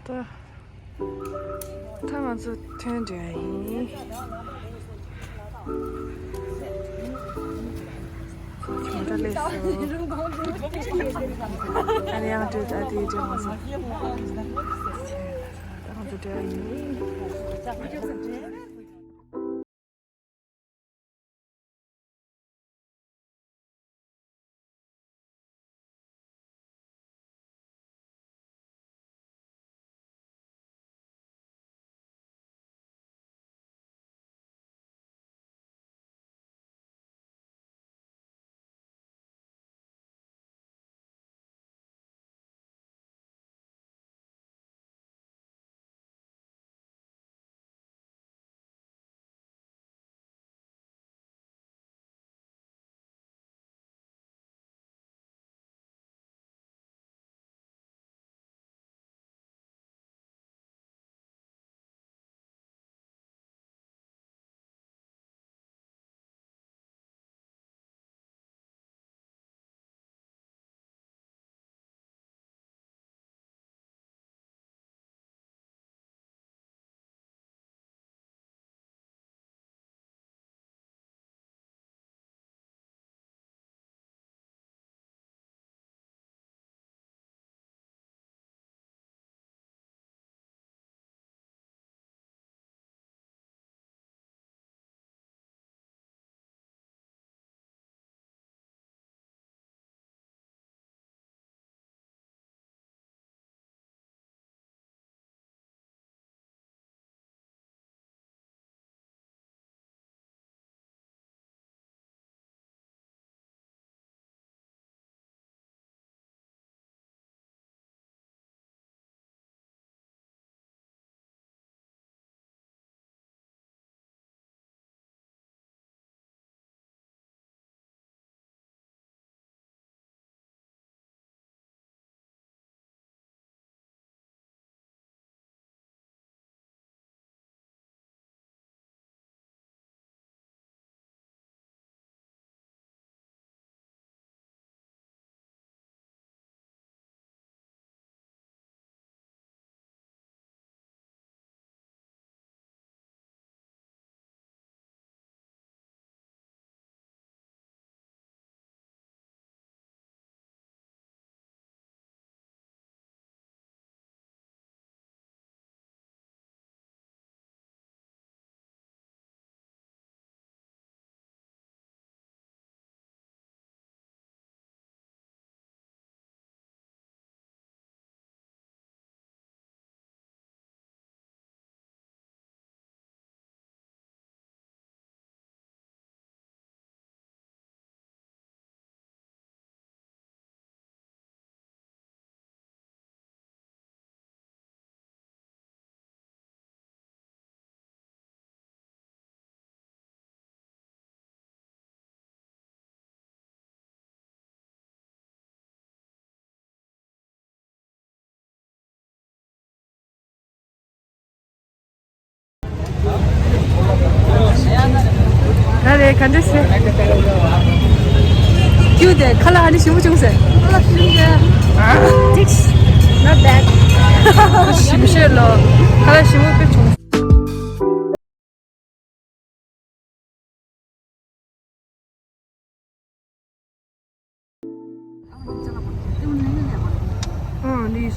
的，他们是听着音，听着类似，俺俩就在地这样子，然后就这样音。来来，看这些，有的，看了你凶不凶神？看了凶的啊， ，not bad。是不是了？看了凶不凶？你是。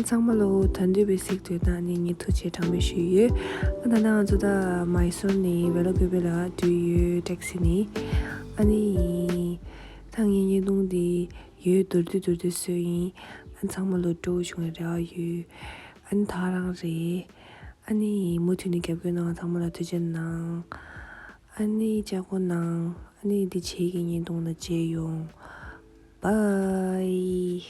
咱们喽，团队被谁对的？你突起长没学业，我那那做的买手呢，为了给为了对于 taxi 呢，你当然也弄的有多的声音，咱们喽周熊的有， 안 다랑지 아니 모투니 개변나 담으라 되잖나 아니 자고나 아니 디 체기니 동나 제용 바이